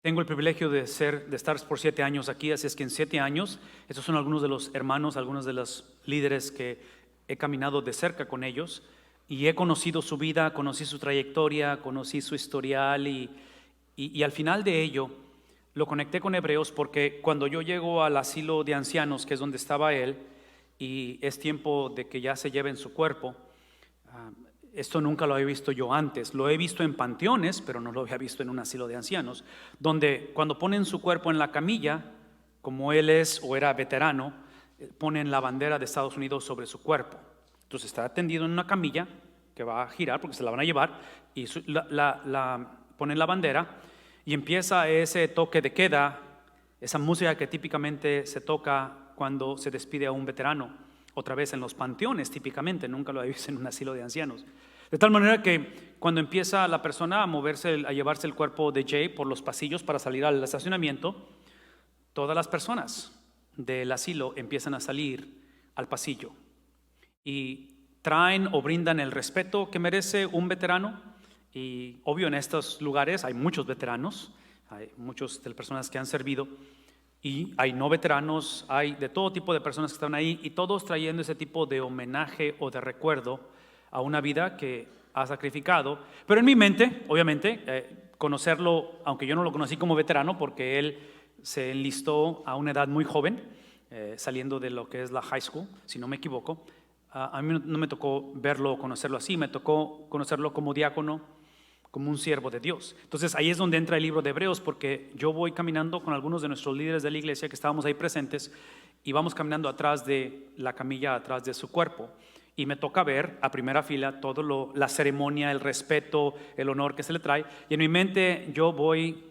Tengo el privilegio de estar por 7 años aquí, así es que en 7 años, estos son algunos de los hermanos, algunos de los líderes que he caminado de cerca con ellos y he conocido su vida, conocí su trayectoria, conocí su historial y al final de ello lo conecté con Hebreos porque cuando yo llego al asilo de ancianos, que es donde estaba él, y es tiempo de que ya se lleven su cuerpo, esto nunca lo había visto yo antes. Lo he visto en panteones, pero no lo había visto en un asilo de ancianos, donde cuando ponen su cuerpo en la camilla, como él es o era veterano, ponen la bandera de Estados Unidos sobre su cuerpo. Entonces está tendido en una camilla que va a girar porque se la van a llevar y ponen la bandera y empieza ese toque de queda, esa música que típicamente se toca cuando se despide a un veterano. Otra vez en los panteones típicamente, nunca lo he visto en un asilo de ancianos. De tal manera que cuando empieza la persona a moverse, a llevarse el cuerpo de Jay por los pasillos para salir al estacionamiento, todas las personas del asilo empiezan a salir al pasillo y traen o brindan el respeto que merece un veterano. Y obvio, en estos lugares hay muchos veteranos, hay muchas de las personas que han servido, y hay no veteranos, hay de todo tipo de personas que están ahí, y todos trayendo ese tipo de homenaje o de recuerdo a una vida que ha sacrificado. Pero en mi mente, obviamente, conocerlo, aunque yo no lo conocí como veterano, porque él se enlistó a una edad muy joven, saliendo de lo que es la high school, si no me equivoco. A mí no me tocó verlo o conocerlo así, me tocó conocerlo como diácono, como un siervo de Dios. Entonces ahí es donde entra el libro de Hebreos, porque yo voy caminando con algunos de nuestros líderes de la iglesia que estábamos ahí presentes y vamos caminando atrás de la camilla, atrás de su cuerpo, y me toca ver a primera fila todo la ceremonia, el respeto, el honor que se le trae, y en mi mente yo voy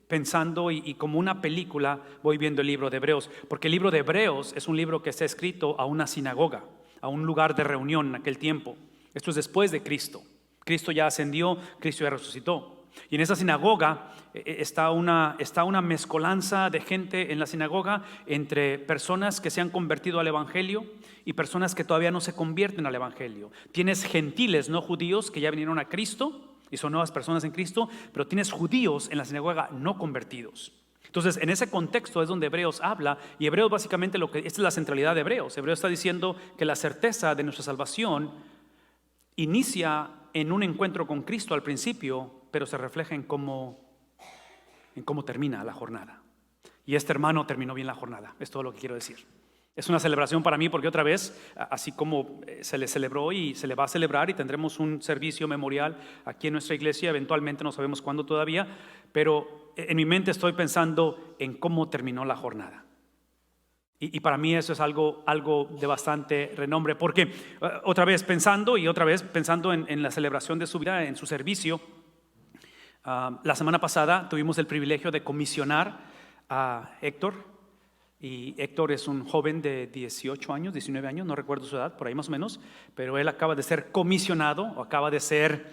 pensando y como una película voy viendo el libro de Hebreos, porque el libro de Hebreos es un libro que está escrito a una sinagoga, a un lugar de reunión en aquel tiempo. Esto es después de Cristo. Cristo ya ascendió, Cristo ya resucitó. Y en esa sinagoga está una mezcolanza de gente en la sinagoga entre personas que se han convertido al evangelio y personas que todavía no se convierten al evangelio. Tienes gentiles no judíos que ya vinieron a Cristo y son nuevas personas en Cristo, pero tienes judíos en la sinagoga no convertidos. Entonces, en ese contexto es donde Hebreos habla, y Hebreos básicamente esta es la centralidad de Hebreos. Hebreos está diciendo que la certeza de nuestra salvación inicia en un encuentro con Cristo al principio, pero se refleja en cómo termina la jornada. Y este hermano terminó bien la jornada, es todo lo que quiero decir. Es una celebración para mí porque otra vez, así como se le celebró y se le va a celebrar y tendremos un servicio memorial aquí en nuestra iglesia, eventualmente no sabemos cuándo todavía, pero en mi mente estoy pensando en cómo terminó la jornada. Y para mí eso es algo de bastante renombre, porque otra vez pensando en la celebración de su vida, en su servicio, la semana pasada tuvimos el privilegio de comisionar a Héctor. Y Héctor es un joven de 18 años, 19 años, no recuerdo su edad, por ahí más o menos, pero él acaba de ser comisionado o acaba de ser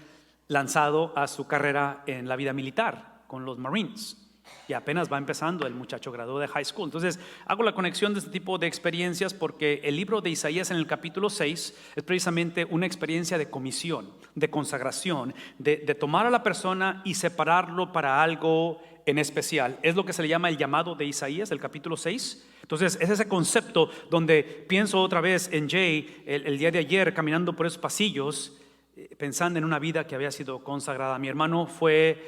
lanzado a su carrera en la vida militar con los Marines. Y apenas va empezando, el muchacho graduó de high school. Entonces hago la conexión de este tipo de experiencias porque el libro de Isaías en el capítulo 6 es precisamente una experiencia de comisión, de consagración, de tomar a la persona y separarlo para algo en especial. Es lo que se le llama el llamado de Isaías, el capítulo 6. Entonces es ese concepto donde pienso otra vez en Jay el día de ayer caminando por esos pasillos, pensando en una vida que había sido consagrada. Mi hermano fue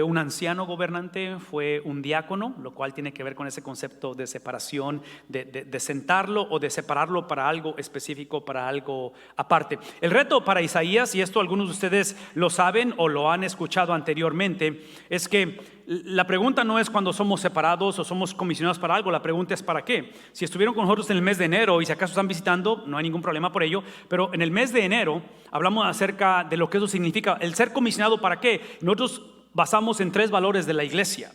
un anciano gobernante, fue un diácono, lo cual tiene que ver con ese concepto de separación, de sentarlo o de separarlo para algo específico, para algo aparte. El reto para Isaías, y esto algunos de ustedes lo saben o lo han escuchado anteriormente, es que la pregunta no es cuando somos separados o somos comisionados para algo, la pregunta es ¿para qué? Si estuvieron con nosotros en el mes de enero y si acaso están visitando, no hay ningún problema por ello, pero en el mes de enero hablamos acerca de lo que eso significa, el ser comisionado ¿para qué? Nosotros basamos en 3 valores de la iglesia.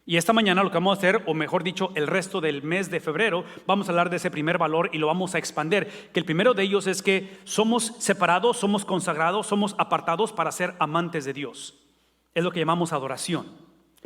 Y esta mañana lo que vamos a hacer, o mejor dicho, el resto del mes de febrero, vamos a hablar de ese primer valor y lo vamos a expandir. Que el primero de ellos es que somos separados, somos consagrados, somos apartados para ser amantes de Dios. Es lo que llamamos adoración.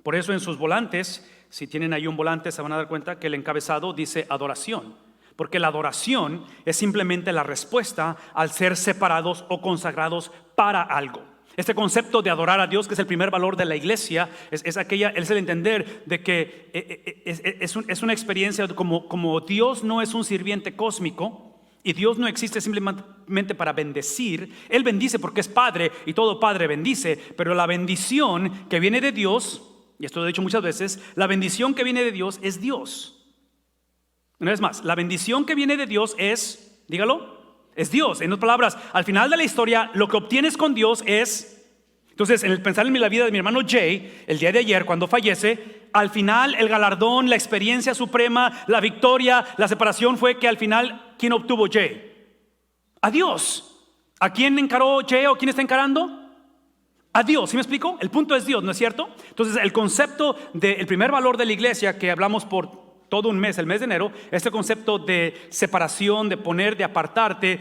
Por eso en sus volantes, si tienen ahí un volante, se van a dar cuenta que el encabezado dice adoración. Porque la adoración es simplemente la respuesta al ser separados o consagrados para algo. Este concepto de adorar a Dios, que es el primer valor de la iglesia, es el entender de que es una experiencia como Dios no es un sirviente cósmico y Dios no existe simplemente para bendecir. Él bendice porque es Padre y todo Padre bendice, pero la bendición que viene de Dios, y esto lo he dicho muchas veces, la bendición que viene de Dios es Dios. Una vez más, la bendición que viene de Dios es, dígalo, es Dios. En otras palabras, al final de la historia, lo que obtienes con Dios es. Entonces, en el pensar en la vida de mi hermano Jay, el día de ayer, cuando fallece, al final el galardón, la experiencia suprema, la victoria, la separación fue que al final, ¿quién obtuvo Jay? A Dios. ¿A quién encaró Jay o quién está encarando? A Dios. ¿Sí me explico? El punto es Dios, ¿no es cierto? Entonces, el concepto del primer valor de la iglesia que hablamos por todo un mes, el mes de enero, este concepto de separación, de poner, de apartarte,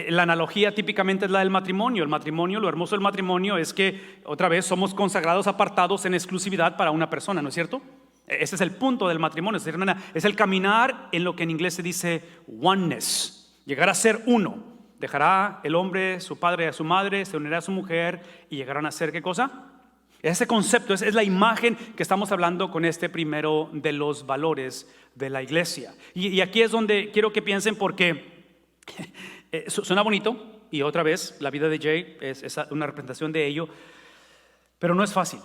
la analogía típicamente es la del matrimonio. El matrimonio, lo hermoso del matrimonio es que otra vez somos consagrados, apartados en exclusividad para una persona, ¿no es cierto? Ese es el punto del matrimonio, es el caminar en lo que en inglés se dice oneness, llegar a ser uno. Dejará el hombre su padre y a su madre, se unirá a su mujer y llegarán a ser ¿qué cosa? Ese concepto es la imagen que estamos hablando con este primero de los valores de la iglesia. Y aquí es donde quiero que piensen porque suena bonito y otra vez la vida de Jay es una representación de ello, pero no es fácil.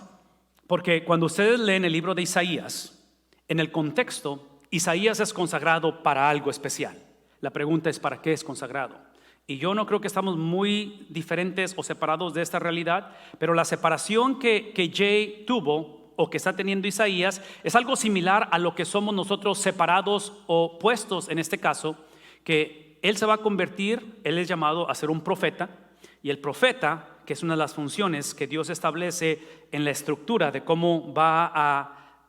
Porque cuando ustedes leen el libro de Isaías, en el contexto, Isaías es consagrado para algo especial. La pregunta es ¿para qué es consagrado? Y yo no creo que estamos muy diferentes o separados de esta realidad, pero la separación que Jay tuvo o que está teniendo Isaías es algo similar a lo que somos nosotros separados o puestos en este caso, que él se va a convertir, él es llamado a ser un profeta, y el profeta, que es una de las funciones que Dios establece en la estructura de cómo va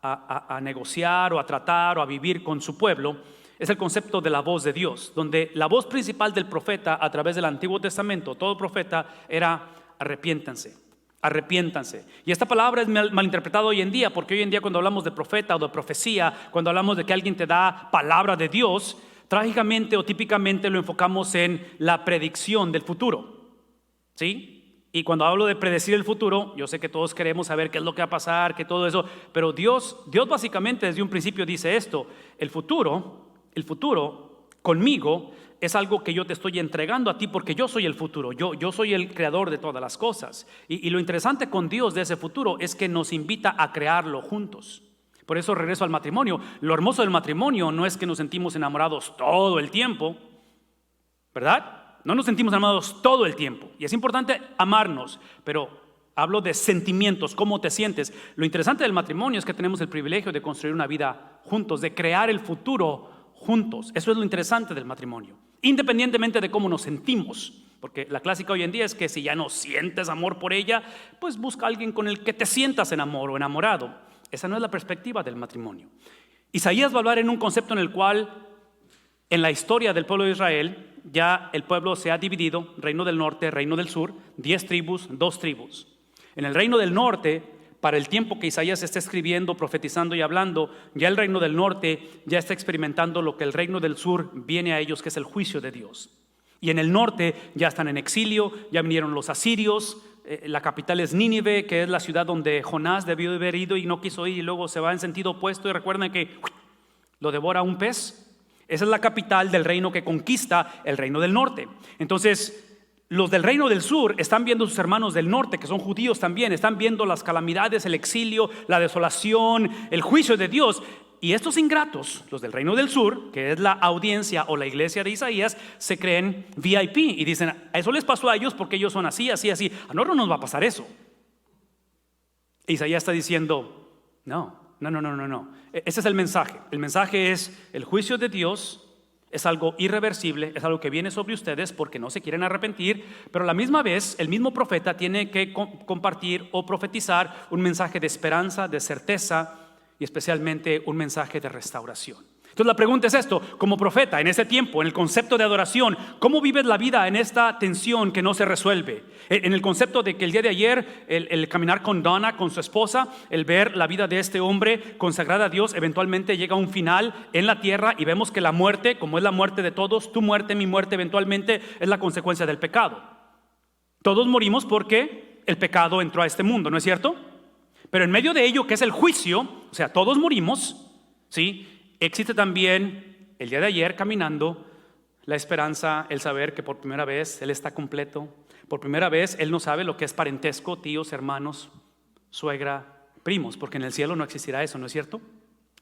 a negociar o a tratar o a vivir con su pueblo, es el concepto de la voz de Dios, donde la voz principal del profeta a través del Antiguo Testamento, todo profeta, era arrepiéntanse, arrepiéntanse. Y esta palabra es malinterpretada hoy en día, porque hoy en día cuando hablamos de profeta o de profecía, cuando hablamos de que alguien te da palabra de Dios, trágicamente o típicamente lo enfocamos en la predicción del futuro, ¿sí? Y cuando hablo de predecir el futuro, yo sé que todos queremos saber qué es lo que va a pasar, que todo eso, pero Dios básicamente desde un principio dice esto: el futuro conmigo es algo que yo te estoy entregando a ti porque yo soy el futuro, yo soy el creador de todas las cosas. Y lo interesante con Dios de ese futuro es que nos invita a crearlo juntos. Por eso regreso al matrimonio. Lo hermoso del matrimonio no es que nos sentimos enamorados todo el tiempo, ¿verdad? No nos sentimos enamorados todo el tiempo. Y es importante amarnos, pero hablo de sentimientos, cómo te sientes. Lo interesante del matrimonio es que tenemos el privilegio de construir una vida juntos, de crear el futuro juntos. Eso es lo interesante del matrimonio, independientemente de cómo nos sentimos, porque la clásica hoy en día es que si ya no sientes amor por ella, pues busca a alguien con el que te sientas en amor o enamorado. Esa no es la perspectiva del matrimonio. Isaías va a hablar en un concepto en el cual en la historia del pueblo de Israel ya el pueblo se ha dividido, reino del norte, reino del sur, 10 tribus, 2 tribus. En el reino del norte, para el tiempo que Isaías está escribiendo, profetizando y hablando, ya el reino del norte ya está experimentando lo que el reino del sur viene a ellos, que es el juicio de Dios. Y en el norte ya están en exilio, ya vinieron los asirios, la capital es Nínive, que es la ciudad donde Jonás debió de haber ido y no quiso ir, y luego se va en sentido opuesto y recuerden que lo devora un pez. Esa es la capital del reino que conquista el reino del norte. Entonces, los del reino del sur están viendo a sus hermanos del norte, que son judíos también, están viendo las calamidades, el exilio, la desolación, el juicio de Dios. Y estos ingratos, los del reino del sur, que es la audiencia o la iglesia de Isaías, se creen VIP y dicen, a eso les pasó a ellos porque ellos son así, así, así. A nosotros nos va a pasar eso. Isaías está diciendo, no. Ese es el mensaje. El mensaje es el juicio de Dios. Es algo irreversible, es algo que viene sobre ustedes porque no se quieren arrepentir, pero a la misma vez el mismo profeta tiene que compartir o profetizar un mensaje de esperanza, de certeza y especialmente un mensaje de restauración. Entonces la pregunta es esto: como profeta en ese tiempo, en el concepto de adoración, ¿cómo vives la vida en esta tensión que no se resuelve? En el concepto de que el día de ayer el caminar con Donna, con su esposa, el ver la vida de este hombre consagrada a Dios, eventualmente llega a un final en la tierra y vemos que la muerte, como es la muerte de todos, tu muerte, mi muerte, eventualmente es la consecuencia del pecado. Todos morimos porque el pecado entró a este mundo, ¿no es cierto? Pero en medio de ello, que es el juicio, o sea, todos morimos, ¿sí? Existe también, el día de ayer caminando, la esperanza, el saber que por primera vez Él está completo. Por primera vez Él no sabe lo que es parentesco, tíos, hermanos, suegra, primos, porque en el cielo no existirá eso, ¿no es cierto?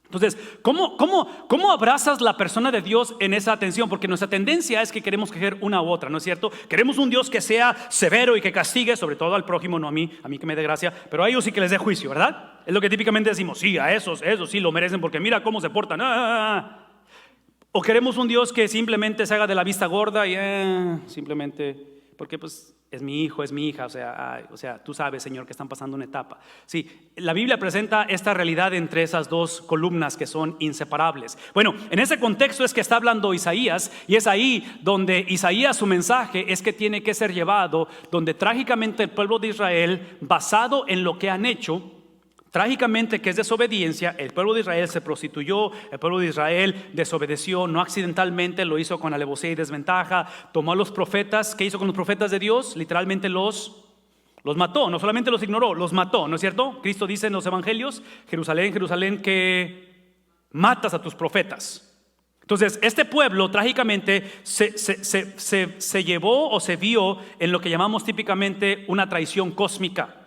Entonces, ¿cómo abrazas la persona de Dios en esa atención? Porque nuestra tendencia es que queremos coger una u otra, ¿no es cierto? Queremos un Dios que sea severo y que castigue, sobre todo al prójimo, no a mí que me dé gracia, pero a ellos sí que les dé juicio, ¿verdad? Es lo que típicamente decimos, sí, a esos sí lo merecen porque mira cómo se portan. O queremos un Dios que simplemente se haga de la vista gorda y simplemente, porque pues es mi hijo, es mi hija, o sea, tú sabes, Señor, que están pasando una etapa. Sí, la Biblia presenta esta realidad entre esas dos columnas que son inseparables. Bueno, en ese contexto es que está hablando Isaías, y es ahí donde Isaías, su mensaje es que tiene que ser llevado, donde trágicamente el pueblo de Israel, basado en lo que han hecho, trágicamente, que es desobediencia, el pueblo de Israel se prostituyó, el pueblo de Israel desobedeció, no accidentalmente, lo hizo con alevosía y desventaja, tomó a los profetas. ¿Qué hizo con los profetas de Dios? Literalmente los mató, no solamente los ignoró, los mató, ¿no es cierto? Cristo dice en los evangelios, Jerusalén, Jerusalén, que matas a tus profetas. Entonces, este pueblo trágicamente se llevó o se vio en lo que llamamos típicamente una traición cósmica.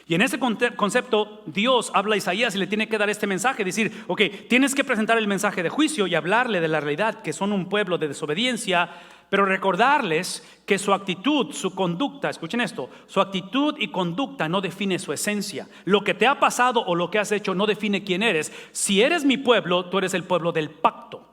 Y en ese concepto Dios habla a Isaías y le tiene que dar este mensaje, decir, ok, tienes que presentar el mensaje de juicio y hablarle de la realidad que son un pueblo de desobediencia, pero recordarles que su actitud, su conducta, escuchen esto, su actitud y conducta no define su esencia. Lo que te ha pasado o lo que has hecho no define quién eres. Si eres mi pueblo, tú eres el pueblo del pacto.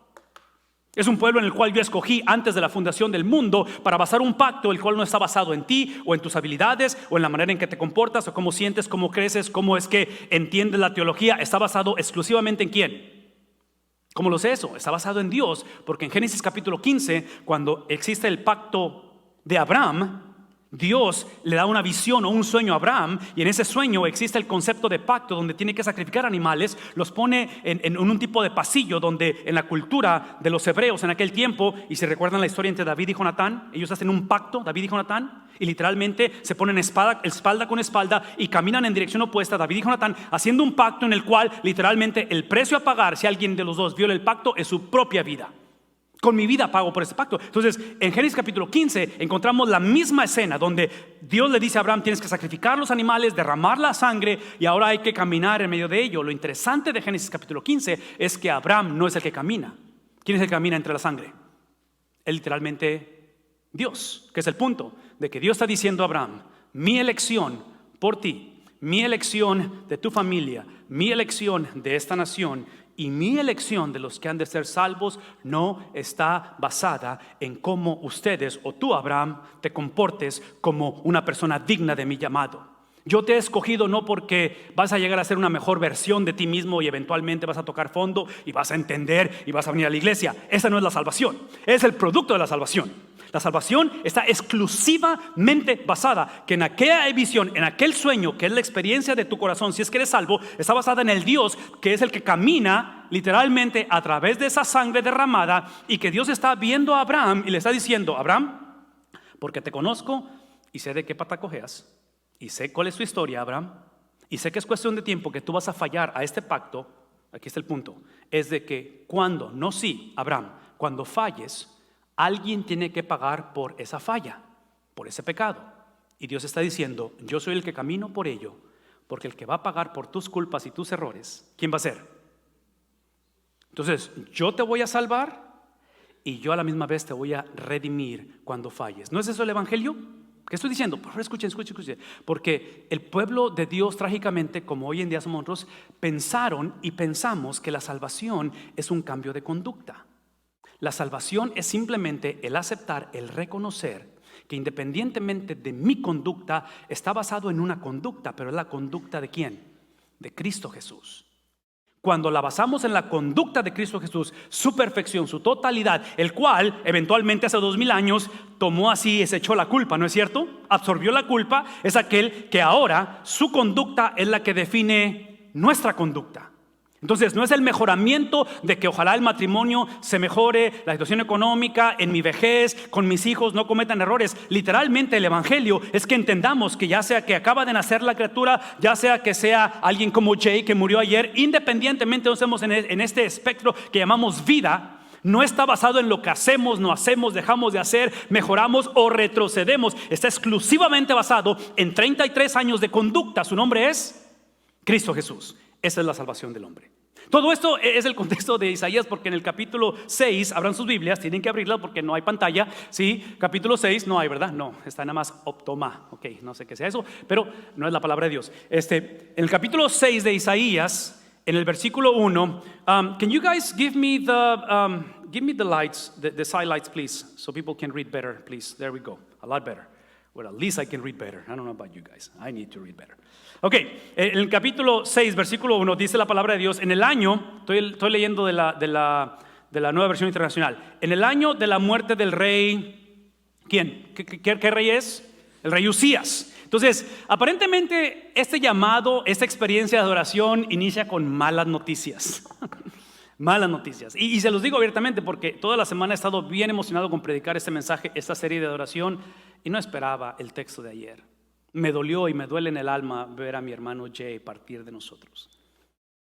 Es un pueblo en el cual yo escogí antes de la fundación del mundo para basar un pacto el cual no está basado en ti o en tus habilidades o en la manera en que te comportas o cómo sientes, cómo creces, cómo es que entiendes la teología. Está basado exclusivamente en ¿quién? ¿Cómo lo sé eso? Está basado en Dios, porque en Génesis capítulo 15, cuando existe el pacto de Abraham, Dios le da una visión o un sueño a Abraham, y en ese sueño existe el concepto de pacto donde tiene que sacrificar animales. Los pone en un tipo de pasillo donde en la cultura de los hebreos en aquel tiempo, y si recuerdan la historia entre David y Jonatán, ellos hacen un pacto, David y Jonatán, y literalmente se ponen espalda con espalda y caminan en dirección opuesta, David y Jonatán, haciendo un pacto en el cual literalmente el precio a pagar si alguien de los dos viola el pacto es su propia vida. Con mi vida pago por ese pacto. Entonces, en Génesis capítulo 15 encontramos la misma escena donde Dios le dice a Abraham, tienes que sacrificar los animales, derramar la sangre, y ahora hay que caminar en medio de ello. Lo interesante de Génesis capítulo 15 es que Abraham no es el que camina. ¿Quién es el que camina entre la sangre? Él literalmente Dios, que es el punto de que Dios está diciendo a Abraham, mi elección por ti, mi elección de tu familia, mi elección de esta nación y mi elección de los que han de ser salvos no está basada en cómo ustedes o tú, Abraham, te comportes como una persona digna de mi llamado. Yo te he escogido no porque vas a llegar a ser una mejor versión de ti mismo y eventualmente vas a tocar fondo y vas a entender y vas a venir a la iglesia. Esa no es la salvación, es el producto de la salvación. La salvación está exclusivamente basada que en aquella visión, en aquel sueño que es la experiencia de tu corazón, si es que eres salvo, está basada en el Dios que es el que camina literalmente a través de esa sangre derramada, y que Dios está viendo a Abraham y le está diciendo, Abraham, porque te conozco y sé de qué pata cojeas y sé cuál es tu historia, Abraham, y sé que es cuestión de tiempo que tú vas a fallar a este pacto. Aquí está el punto, es de que Abraham, cuando falles, alguien tiene que pagar por esa falla, por ese pecado. Y Dios está diciendo, yo soy el que camino por ello, porque el que va a pagar por tus culpas y tus errores, ¿quién va a ser? Entonces, yo te voy a salvar y yo a la misma vez te voy a redimir cuando falles. ¿No es eso el evangelio? ¿Qué estoy diciendo? Por favor, escuchen. Porque el pueblo de Dios trágicamente, como hoy en día somos nosotros, pensaron y pensamos que la salvación es un cambio de conducta. La salvación es simplemente el aceptar, el reconocer que independientemente de mi conducta, está basado en una conducta, pero es la conducta ¿de quién? De Cristo Jesús. Cuando la basamos en la conducta de Cristo Jesús, su perfección, su totalidad, el cual eventualmente hace 2000 años tomó así y se echó la culpa, ¿no es cierto? Absorbió la culpa, es aquel que ahora su conducta es la que define nuestra conducta. Entonces no es el mejoramiento de que ojalá el matrimonio se mejore, la situación económica, en mi vejez, con mis hijos no cometan errores. Literalmente el evangelio es que entendamos que ya sea que acaba de nacer la criatura, ya sea que sea alguien como Jay que murió ayer, independientemente de estemos en este espectro que llamamos vida, no está basado en lo que hacemos, no hacemos, dejamos de hacer, mejoramos o retrocedemos. Está exclusivamente basado en 33 años de conducta. Su nombre es Cristo Jesús. Esa es la salvación del hombre. Todo esto es el contexto de Isaías, porque en el capítulo 6, abran sus Biblias, tienen que abrirlas porque no hay pantalla. Sí, capítulo 6 no hay, ¿verdad? No, está nada más optoma. Ok, no sé qué sea eso, pero no es la palabra de Dios. En el capítulo 6 de Isaías, en el versículo 1, can you guys give me the lights, the side lights, please, so people can read better, please. There we go, a lot better. Well, at least I can read better. I don't know about you guys. I need to read better. Ok, en el capítulo 6, versículo 1, dice la palabra de Dios, en el año, estoy leyendo de la Nueva Versión Internacional, en el año de la muerte del rey, ¿quién? ¿Qué rey es? El rey Usías. Entonces, aparentemente este llamado, esta experiencia de adoración inicia con malas noticias. Malas noticias. Y se los digo abiertamente porque toda la semana he estado bien emocionado con predicar este mensaje, esta serie de adoración, y no esperaba el texto de ayer. Me dolió y me duele en el alma ver a mi hermano Jay partir de nosotros.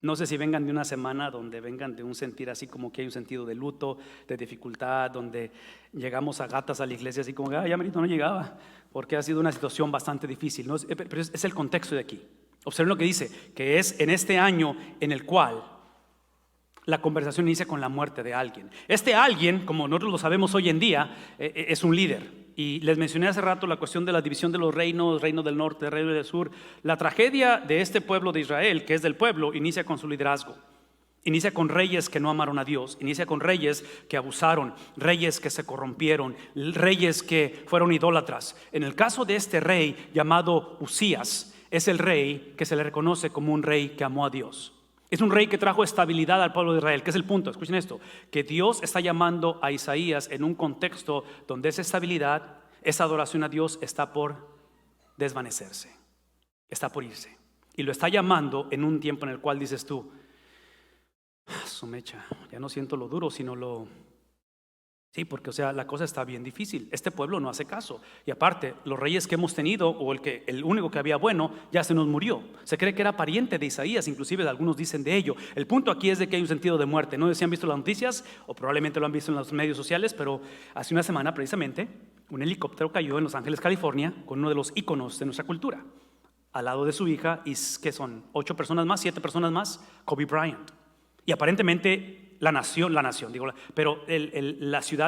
No sé si vengan de una semana donde vengan de un sentir así como que hay un sentido de luto, de dificultad, donde llegamos a gatas a la iglesia así como que ya merito no llegaba, porque ha sido una situación bastante difícil, ¿no? Pero es el contexto de aquí. Observen lo que dice, que es en este año en el cual la conversación inicia con la muerte de alguien. Este alguien, como nosotros lo sabemos hoy en día, es un líder. Y les mencioné hace rato la cuestión de la división de los reinos, reino del norte, reino del sur. La tragedia de este pueblo de Israel, que es del pueblo, inicia con su liderazgo. Inicia con reyes que no amaron a Dios, inicia con reyes que abusaron, reyes que se corrompieron, reyes que fueron idólatras. En el caso de este rey llamado Usías, es el rey que se le reconoce como un rey que amó a Dios. Es un rey que trajo estabilidad al pueblo de Israel. ¿Qué es el punto? Escuchen esto, que Dios está llamando a Isaías en un contexto donde esa estabilidad, esa adoración a Dios está por desvanecerse, está por irse. Y lo está llamando en un tiempo en el cual dices tú, su mecha, ya no siento lo duro, sino lo... Sí, porque o sea, la cosa está bien difícil. Este pueblo no hace caso. Y aparte, los reyes que hemos tenido, o el único que había bueno, ya se nos murió. Se cree que era pariente de Isaías, inclusive algunos dicen de ello. El punto aquí es de que hay un sentido de muerte. No sé si han visto las noticias, o probablemente lo han visto en los medios sociales, pero hace una semana precisamente, un helicóptero cayó en Los Ángeles, California, con uno de los íconos de nuestra cultura, al lado de su hija, y que son 8 personas más, 7 personas más, Kobe Bryant. Y aparentemente la ciudad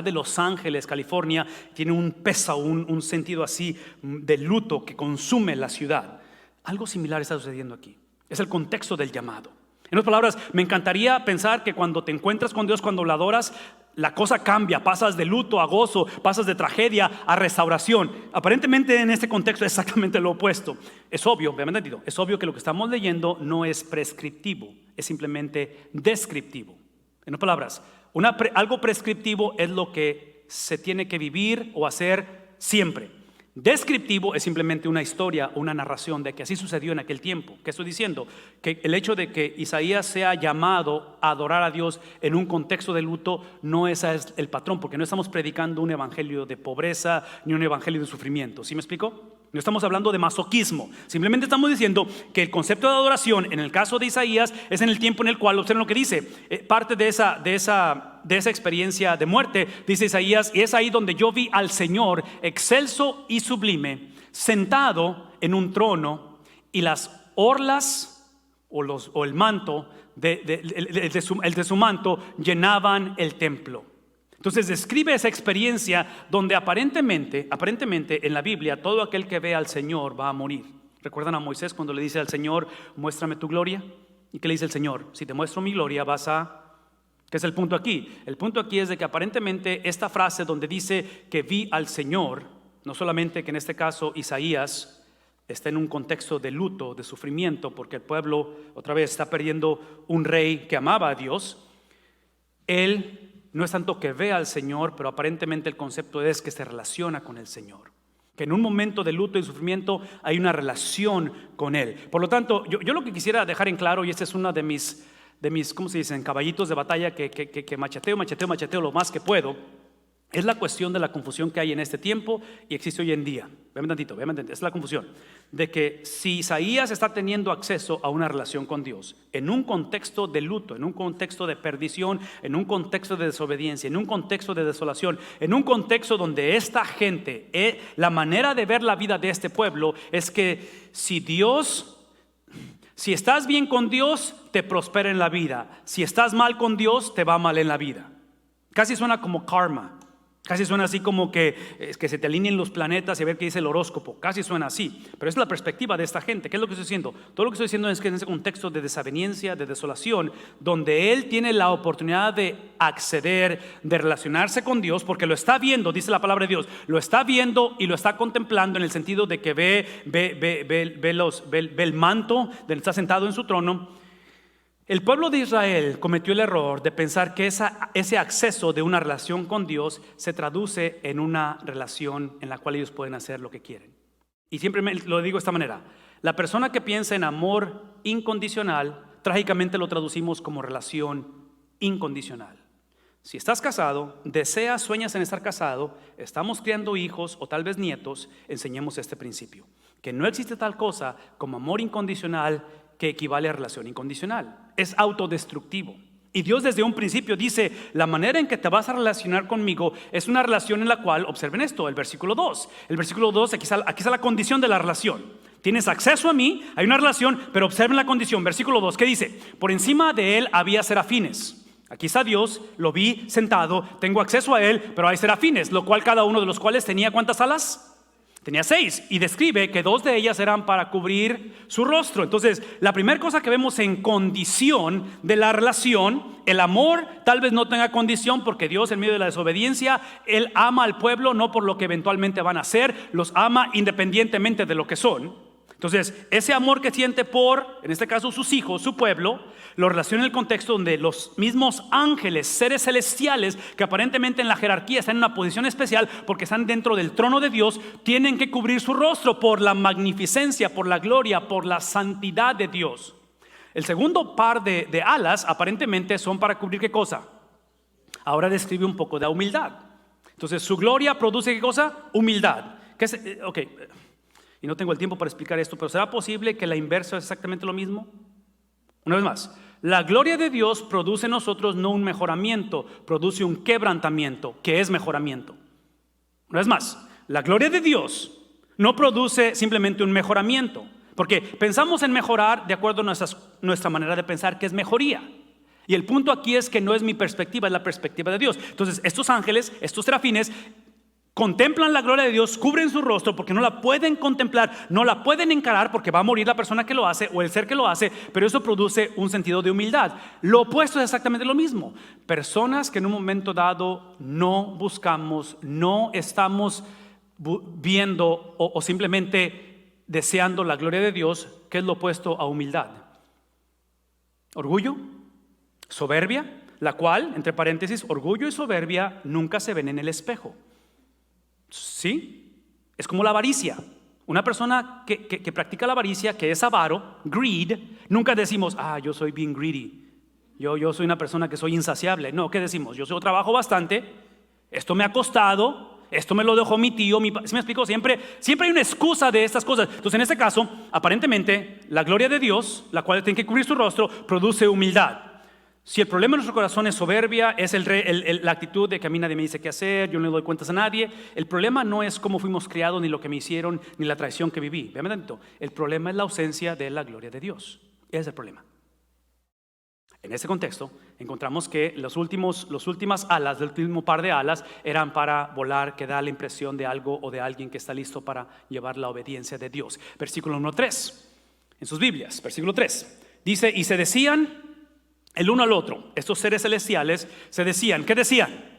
de Los Ángeles, California, tiene un peso, un sentido así de luto que consume la ciudad. Algo similar está sucediendo aquí. Es el contexto del llamado. En otras palabras, me encantaría pensar que cuando te encuentras con Dios, cuando lo adoras, la cosa cambia, pasas de luto a gozo, pasas de tragedia a restauración. Aparentemente en este contexto es exactamente lo opuesto. Es obvio, obviamente, es obvio que lo que estamos leyendo no es prescriptivo, es simplemente descriptivo. En otras palabras, algo prescriptivo es lo que se tiene que vivir o hacer siempre. Descriptivo es simplemente una historia o una narración de que así sucedió en aquel tiempo. ¿Qué estoy diciendo? Que el hecho de que Isaías sea llamado a adorar a Dios en un contexto de luto, no ese es el patrón, porque no estamos predicando un evangelio de pobreza ni un evangelio de sufrimiento. ¿Sí me explico? No estamos hablando de masoquismo. Simplemente estamos diciendo que el concepto de adoración en el caso de Isaías es en el tiempo en el cual, observen lo que dice, parte de esa experiencia de muerte, dice Isaías, y es ahí donde yo vi al Señor excelso y sublime, sentado en un trono, y las orlas o el manto de su manto llenaban el templo. Entonces describe esa experiencia donde aparentemente en la Biblia todo aquel que ve al Señor va a morir. ¿Recuerdan a Moisés cuando le dice al Señor, muéstrame tu gloria? ¿Y qué le dice el Señor? Si te muestro mi gloria vas a... ¿Qué es el punto aquí? El punto aquí es de que aparentemente esta frase donde dice que vi al Señor, no solamente que en este caso Isaías está en un contexto de luto, de sufrimiento, porque el pueblo otra vez está perdiendo un rey que amaba a Dios. Él no es tanto que vea al Señor, pero aparentemente el concepto es que se relaciona con el Señor. Que en un momento de luto y sufrimiento hay una relación con Él. Por lo tanto, yo lo que quisiera dejar en claro, y esta es una de mis ¿cómo se dicen? Caballitos de batalla que macheteo lo más que puedo. Es la cuestión de la confusión que hay en este tiempo y existe hoy en día. Véame tantito, es la confusión de que si Isaías está teniendo acceso a una relación con Dios en un contexto de luto, en un contexto de perdición, en un contexto de desobediencia, en un contexto de desolación, en un contexto donde esta gente, la manera de ver la vida de este pueblo es que si estás bien con Dios, te prospera en la vida. Si estás mal con Dios, te va mal en la vida. Casi suena como karma. Casi suena así como que se te alineen los planetas y ver qué dice el horóscopo. Casi suena así. Pero es la perspectiva de esta gente. ¿Qué es lo que estoy diciendo? Todo lo que estoy diciendo es que en ese contexto de desaveniencia, de desolación, donde él tiene la oportunidad de acceder, de relacionarse con Dios, porque lo está viendo, dice la palabra de Dios, lo está viendo y lo está contemplando en el sentido de que ve el manto del que está sentado en su trono. El pueblo de Israel cometió el error de pensar que ese acceso de una relación con Dios se traduce en una relación en la cual ellos pueden hacer lo que quieren. Y siempre lo digo de esta manera: la persona que piensa en amor incondicional, trágicamente lo traducimos como relación incondicional. Si estás casado, deseas, sueñas en estar casado, estamos criando hijos o tal vez nietos, enseñemos este principio: que no existe tal cosa como amor incondicional que equivale a relación incondicional. Es autodestructivo. Y Dios desde un principio dice: la manera en que te vas a relacionar conmigo es una relación en la cual, observen esto, el versículo 2. El versículo 2, aquí está la condición de la relación. Tienes acceso a mí, hay una relación, pero observen la condición. Versículo 2, ¿qué dice? Por encima de él había serafines. Aquí está Dios, lo vi sentado, tengo acceso a él, pero hay serafines, lo cual cada uno de los cuales tenía ¿cuántas alas? Tenía 6, y describe que 2 de ellas eran para cubrir su rostro. Entonces, la primera cosa que vemos en condición de la relación, el amor tal vez no tenga condición, porque Dios, en medio de la desobediencia, Él ama al pueblo no por lo que eventualmente van a hacer, los ama independientemente de lo que son. Entonces, ese amor que siente por, en este caso, sus hijos, su pueblo, lo relaciona en el contexto donde los mismos ángeles, seres celestiales, que aparentemente en la jerarquía están en una posición especial porque están dentro del trono de Dios, tienen que cubrir su rostro por la magnificencia, por la gloria, por la santidad de Dios. El segundo par de alas aparentemente son para cubrir ¿qué cosa? Ahora describe un poco de humildad. Entonces, su gloria produce ¿qué cosa? Humildad. Ok. Y no tengo el tiempo para explicar esto, pero ¿será posible que la inversa es exactamente lo mismo? Una vez más, la gloria de Dios produce en nosotros no un mejoramiento, produce un quebrantamiento, que es mejoramiento. Una vez más, la gloria de Dios no produce simplemente un mejoramiento, porque pensamos en mejorar de acuerdo a nuestra manera de pensar, que es mejoría. Y el punto aquí es que no es mi perspectiva, es la perspectiva de Dios. Entonces, estos ángeles, estos serafines, contemplan la gloria de Dios, cubren su rostro porque no la pueden contemplar, no la pueden encarar porque va a morir la persona que lo hace o el ser que lo hace, pero eso produce un sentido de humildad. Lo opuesto es exactamente lo mismo. Personas que en un momento dado no buscamos, no estamos viendo o simplemente deseando la gloria de Dios, que es lo opuesto a humildad. Orgullo, soberbia, la cual, entre paréntesis, orgullo y soberbia nunca se ven en el espejo. ¿Sí? Es como la avaricia. Una persona que practica la avaricia, que es avaro, greed, nunca decimos, yo soy bien greedy, yo soy una persona que soy insaciable. No, ¿qué decimos? Yo trabajo bastante, esto me ha costado, esto me lo dejó mi tío, ¿sí me explico? Siempre hay una excusa de estas cosas. Entonces, en este caso, aparentemente, la gloria de Dios, la cual tiene que cubrir su rostro, produce humildad. Si el problema de nuestro corazón es soberbia, es la actitud de que a mí nadie me dice qué hacer, yo no le doy cuentas a nadie, el problema no es cómo fuimos criados, ni lo que me hicieron, ni la traición que viví. Véame tanto. El problema es la ausencia de la gloria de Dios. Ese es el problema. En ese contexto, encontramos que las últimas alas, del último par de alas, eran para volar, que da la impresión de algo o de alguien que está listo para llevar la obediencia de Dios. Versículo 1-3, en sus Biblias, versículo 3, dice: y se decían el uno al otro, estos seres celestiales se decían, ¿qué decían?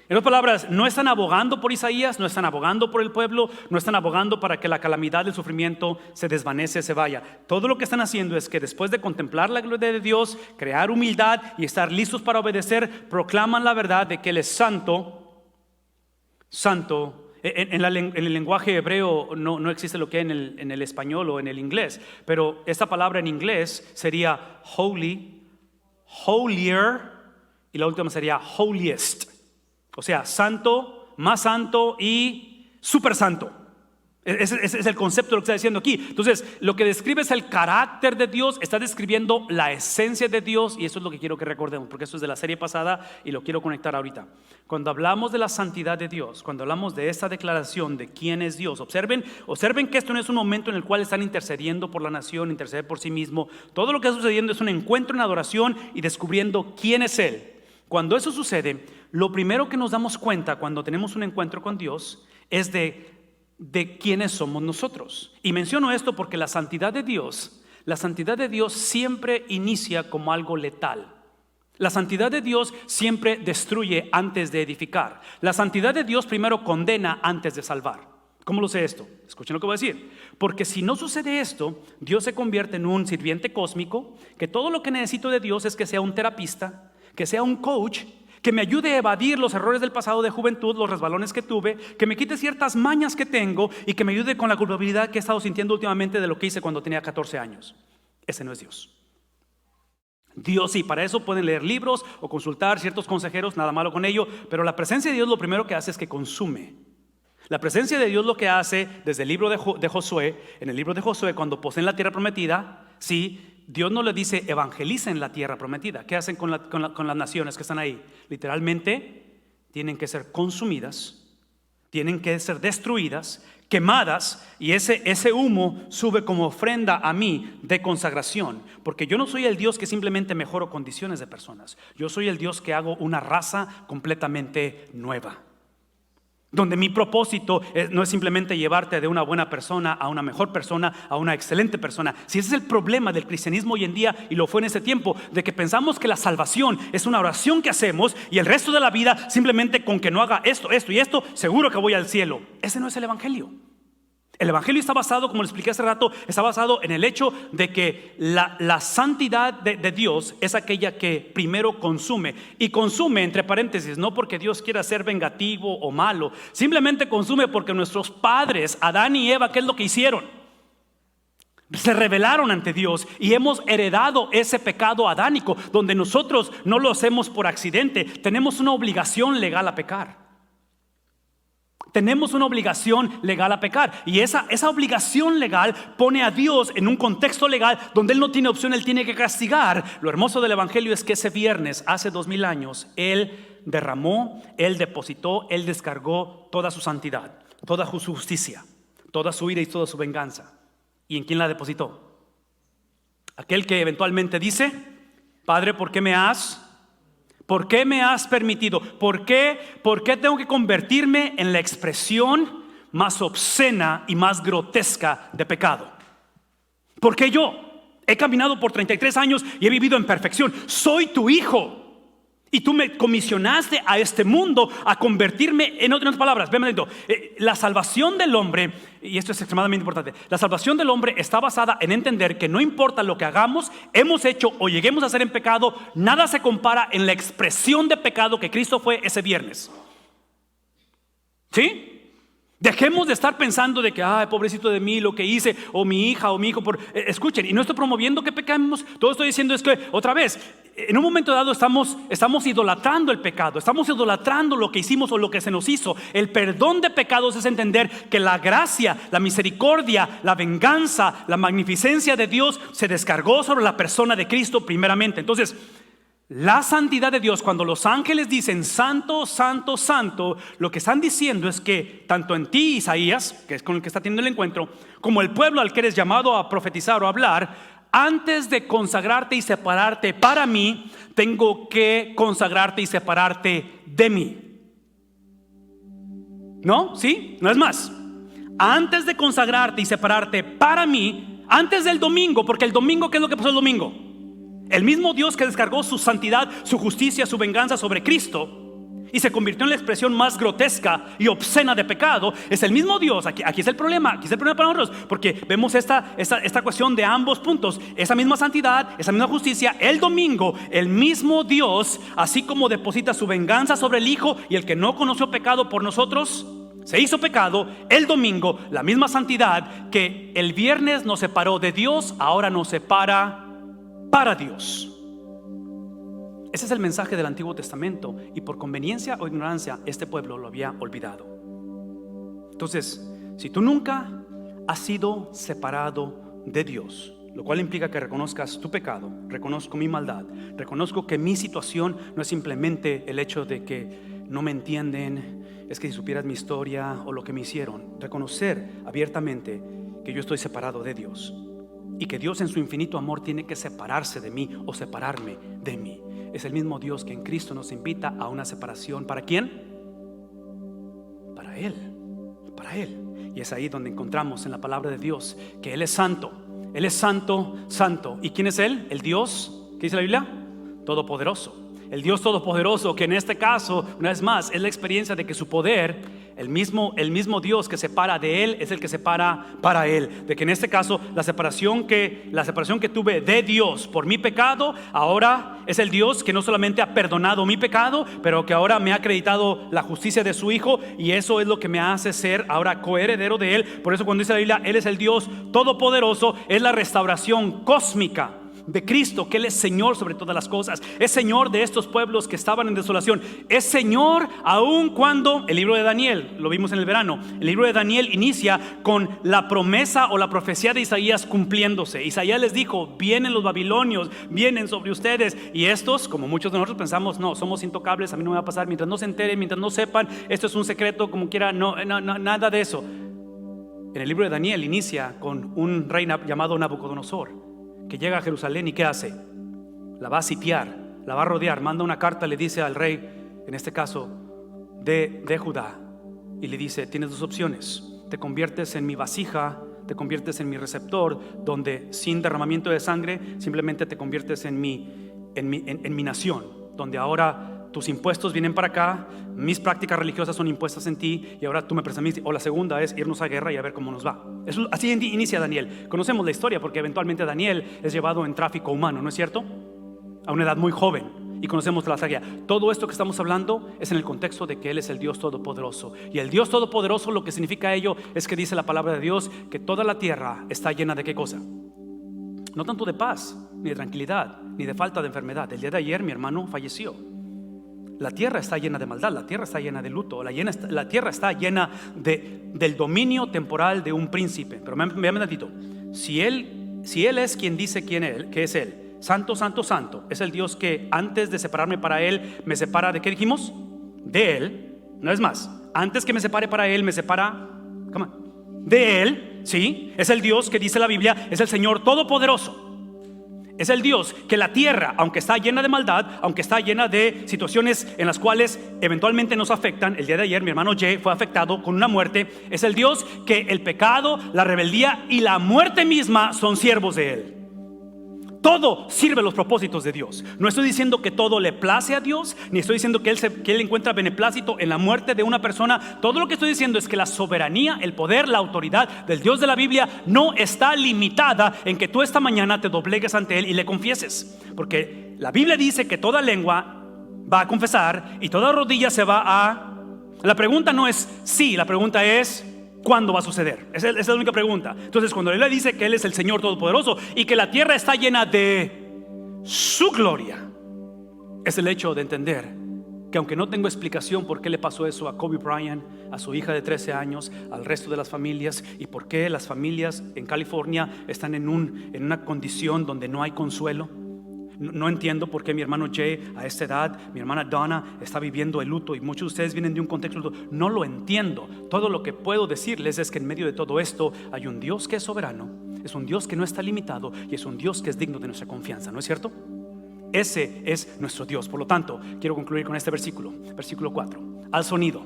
En otras palabras, no están abogando por Isaías, no están abogando por el pueblo, no están abogando para que la calamidad del sufrimiento se desvanece, se vaya. Todo lo que están haciendo es que después de contemplar la gloria de Dios, crear humildad y estar listos para obedecer, proclaman la verdad de que Él es santo, santo. En el lenguaje hebreo no existe lo que hay en el español o en el inglés, pero esta palabra en inglés sería holy holier y la última sería holiest. O sea, santo, más santo y súper santo. Ese es el concepto de lo que está diciendo aquí. Entonces, lo que describe es el carácter de Dios, está describiendo la esencia de Dios, y eso es lo que quiero que recordemos, porque eso es de la serie pasada y lo quiero conectar ahorita. Cuando hablamos de la santidad de Dios, cuando hablamos de esta declaración de quién es Dios, observen que esto no es un momento en el cual están intercediendo por la nación, interceder por sí mismo. Todo lo que está sucediendo es un encuentro en adoración y descubriendo quién es Él. Cuando eso sucede, lo primero que nos damos cuenta cuando tenemos un encuentro con Dios es de quiénes somos nosotros. Y menciono esto porque la santidad de Dios siempre inicia como algo letal. La santidad de Dios siempre destruye antes de edificar. La santidad de Dios primero condena antes de salvar. ¿Cómo lo sé esto? Escuchen lo que voy a decir. Porque si no sucede esto, Dios se convierte en un sirviente cósmico, que todo lo que necesito de Dios es que sea un terapista, que sea un coach, que me ayude a evadir los errores del pasado de juventud, los resbalones que tuve, que me quite ciertas mañas que tengo y que me ayude con la culpabilidad que he estado sintiendo últimamente de lo que hice cuando tenía 14 años. Ese no es Dios. Dios sí, para eso pueden leer libros o consultar ciertos consejeros, nada malo con ello, pero la presencia de Dios lo primero que hace es que consume. La presencia de Dios lo que hace desde el libro de Josué, en el libro de Josué, cuando poseen la tierra prometida, sí, Dios no le dice evangelicen la tierra prometida. ¿Qué hacen con las naciones que están ahí? Literalmente tienen que ser consumidas, tienen que ser destruidas, quemadas, y ese humo sube como ofrenda a mí de consagración, porque yo no soy el Dios que simplemente mejoro condiciones de personas. Yo soy el Dios que hago una raza completamente nueva, donde mi propósito no es simplemente llevarte de una buena persona a una mejor persona, a una excelente persona. Si ese es el problema del cristianismo hoy en día, y lo fue en ese tiempo, de que pensamos que la salvación es una oración que hacemos y el resto de la vida simplemente con que no haga esto y esto, seguro que voy al cielo. Ese no es el evangelio. El evangelio está basado, como le expliqué hace rato, está basado en el hecho de que la santidad de Dios es aquella que primero consume. Y consume, entre paréntesis, no porque Dios quiera ser vengativo o malo. Simplemente consume porque nuestros padres, Adán y Eva, ¿qué es lo que hicieron? Se rebelaron ante Dios y hemos heredado ese pecado adánico, donde nosotros no lo hacemos por accidente. Tenemos una obligación legal a pecar. Tenemos una obligación legal a pecar, y esa obligación legal pone a Dios en un contexto legal donde Él no tiene opción, Él tiene que castigar. Lo hermoso del evangelio es que ese viernes, hace 2000 años, Él derramó, Él depositó, Él descargó toda su santidad, toda su justicia, toda su ira y toda su venganza. ¿Y en quién la depositó? Aquel que eventualmente dice: Padre, ¿por qué me has permitido? ¿Por qué tengo que convertirme en la expresión más obscena y más grotesca de pecado? ¿Por qué yo? He caminado por 33 años y he vivido en perfección. Soy tu hijo. Y tú me comisionaste a este mundo a convertirme, en otras palabras, véanme dentro, la salvación del hombre, y esto es extremadamente importante, la salvación del hombre está basada en entender que no importa lo que hagamos, hemos hecho o lleguemos a hacer en pecado, nada se compara en la expresión de pecado que Cristo fue ese viernes. ¿Sí? Dejemos de estar pensando de que, ay, pobrecito de mí, lo que hice, o mi hija o mi hijo. Escuchen, y no estoy promoviendo que pecamos. Todo estoy diciendo es que, otra vez, en un momento dado estamos idolatrando el pecado, estamos idolatrando lo que hicimos o lo que se nos hizo. El perdón de pecados es entender que la gracia, la misericordia, la venganza, la magnificencia de Dios se descargó sobre la persona de Cristo primeramente. Entonces, la santidad de Dios, cuando los ángeles dicen santo, santo, santo, lo que están diciendo es que tanto en ti, Isaías, que es con el que está teniendo el encuentro, como el pueblo al que eres llamado a profetizar o hablar, antes de consagrarte y separarte para mí, tengo que consagrarte y separarte de mí. ¿No? ¿Sí? No es más. Antes de consagrarte y separarte para mí, antes del domingo, porque el domingo, ¿qué es lo que pasó el domingo? El mismo Dios que descargó su santidad, su justicia, su venganza sobre Cristo y se convirtió en la expresión más grotesca y obscena de pecado, es el mismo Dios. Aquí es el problema, para nosotros, porque vemos esta cuestión de ambos puntos. Esa misma santidad, esa misma justicia, el domingo, el mismo Dios, así como deposita su venganza sobre el Hijo y el que no conoció pecado por nosotros, se hizo pecado. El domingo, la misma santidad que el viernes nos separó de Dios, ahora nos separa para Dios. Ese es el mensaje del Antiguo Testamento, y por conveniencia o ignorancia este pueblo lo había olvidado. Entonces, si tú nunca has sido separado de Dios, lo cual implica que reconozcas tu pecado, reconozco mi maldad, reconozco que mi situación no es simplemente el hecho de que no me entienden, es que si supieras mi historia o lo que me hicieron, reconocer abiertamente que yo estoy separado de Dios y que Dios en su infinito amor tiene que separarse de mí o separarme de mí. Es el mismo Dios que en Cristo nos invita a una separación. ¿Para quién? Para Él, para Él. Y es ahí donde encontramos en la palabra de Dios que Él es santo. Él es santo, santo. ¿Y quién es Él? El Dios, ¿qué dice la Biblia? Todopoderoso. El Dios todopoderoso, que en este caso, una vez más, es la experiencia de que su poder, el mismo Dios que separa de Él, es el que separa para Él. De que en este caso la separación que tuve de Dios por mi pecado, ahora es el Dios que no solamente ha perdonado mi pecado, pero que ahora me ha acreditado la justicia de su Hijo, y eso es lo que me hace ser ahora coheredero de Él. Por eso cuando dice la Biblia, Él es el Dios todopoderoso, es la restauración cósmica de Cristo, que Él es Señor sobre todas las cosas. Es Señor de estos pueblos que estaban en desolación. Es Señor aun cuando el libro de Daniel, lo vimos en el verano, el libro de Daniel inicia con la promesa o la profecía de Isaías cumpliéndose. Isaías les dijo: vienen los babilonios, vienen sobre ustedes. Y estos, como muchos de nosotros pensamos, no, somos intocables, a mí no me va a pasar. Mientras no se enteren, mientras no sepan, esto es un secreto, como quiera, no, nada de eso. En el libro de Daniel inicia con un rey llamado Nabucodonosor, que llega a Jerusalén y ¿qué hace? La va a sitiar, la va a rodear, manda una carta, le dice al rey, en este caso de Judá, y le dice: tienes dos opciones, te conviertes en mi vasija, te conviertes en mi receptor, donde sin derramamiento de sangre simplemente te conviertes en mi nación, donde ahora tus impuestos vienen para acá, mis prácticas religiosas son impuestas en ti, y ahora tú me prestas a mí. O la segunda es irnos a guerra y a ver cómo nos va. Así inicia Daniel. Conocemos la historia porque eventualmente Daniel es llevado en tráfico humano, ¿no es cierto? A una edad muy joven, y conocemos la saga. Todo esto que estamos hablando es en el contexto de que Él es el Dios todopoderoso. Y el Dios todopoderoso, lo que significa ello es que dice la palabra de Dios que toda la tierra está llena de ¿qué cosa? No tanto de paz, ni de tranquilidad, ni de falta de enfermedad. El día de ayer mi hermano falleció. La tierra está llena de maldad, la tierra está llena de luto, la tierra está llena del dominio temporal de un príncipe. Pero vean un tantito, si él es quien dice que es Él, santo, santo, santo, es el Dios que antes de separarme para Él me separa de ¿qué dijimos? De Él. No es más, antes que me separe para Él me separa de Él, ¿sí? Es el Dios que dice la Biblia, es el Señor todopoderoso. Es el Dios que la tierra, aunque está llena de maldad, aunque está llena de situaciones en las cuales eventualmente nos afectan. El día de ayer mi hermano Jay fue afectado con una muerte. Es el Dios que el pecado, la rebeldía y la muerte misma son siervos de Él. Todo sirve a los propósitos de Dios. No estoy diciendo que todo le place a Dios, ni estoy diciendo que Él encuentra beneplácito en la muerte de una persona. Todo lo que estoy diciendo es que la soberanía, el poder, la autoridad del Dios de la Biblia no está limitada en que tú esta mañana te doblegues ante Él y le confieses. Porque la Biblia dice que toda lengua va a confesar y toda rodilla se va a... La pregunta no es si, la pregunta es... ¿cuándo va a suceder? Esa es la única pregunta. Entonces, cuando Él le dice que Él es el Señor Todopoderoso y que la tierra está llena de su gloria, es el hecho de entender que aunque no tengo explicación por qué le pasó eso a Kobe Bryant, a su hija de 13 años, al resto de las familias, y por qué las familias en California están en una condición donde no hay consuelo. No entiendo por qué mi hermano Jay a esta edad, mi hermana Donna está viviendo el luto, y muchos de ustedes vienen de un contexto de luto. No lo entiendo. Todo lo que puedo decirles es que en medio de todo esto hay un Dios que es soberano, es un Dios que no está limitado, y es un Dios que es digno de nuestra confianza, ¿no es cierto? Ese es nuestro Dios. Por lo tanto, quiero concluir con este versículo 4. Al sonido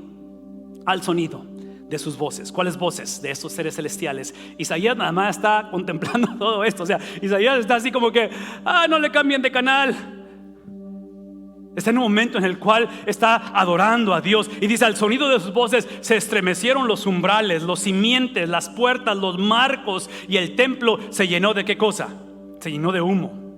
de sus voces. ¿Cuáles voces? De estos seres celestiales. Isaías nada más está contemplando todo esto. O sea, Isaías está así como que no le cambien de canal. Está en un momento en el cual está adorando a Dios, y dice: al sonido de sus voces se estremecieron los umbrales, los simientes, las puertas, los marcos, y el templo se llenó de ¿qué cosa? Se llenó de humo.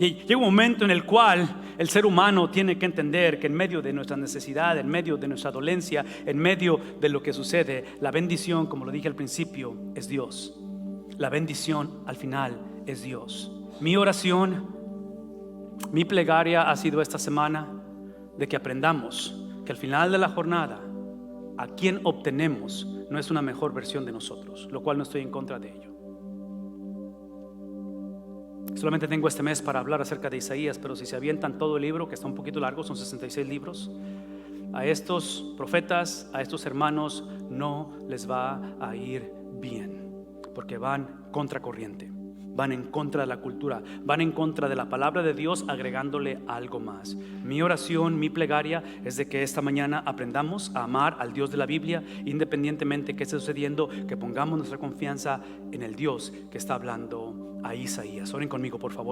Y llega un momento en el cual el ser humano tiene que entender que en medio de nuestra necesidad, en medio de nuestra dolencia, en medio de lo que sucede, la bendición, como lo dije al principio, es Dios. La bendición al final es Dios. Mi oración Mi plegaria ha sido esta semana de que aprendamos que al final de la jornada, a quien obtenemos no es una mejor versión de nosotros, lo cual no estoy en contra de ello. Solamente tengo este mes para hablar acerca de Isaías, pero si se avientan todo el libro, que está un poquito largo, son 66 libros, a estos profetas, a estos hermanos no les va a ir bien, porque van contracorriente, van en contra de la cultura, van en contra de la palabra de Dios, agregándole algo más. Mi oración, mi plegaria es de que esta mañana aprendamos a amar al Dios de la Biblia, independientemente de qué esté sucediendo, que pongamos nuestra confianza en el Dios que está hablando a Isaías. Oren conmigo, por favor.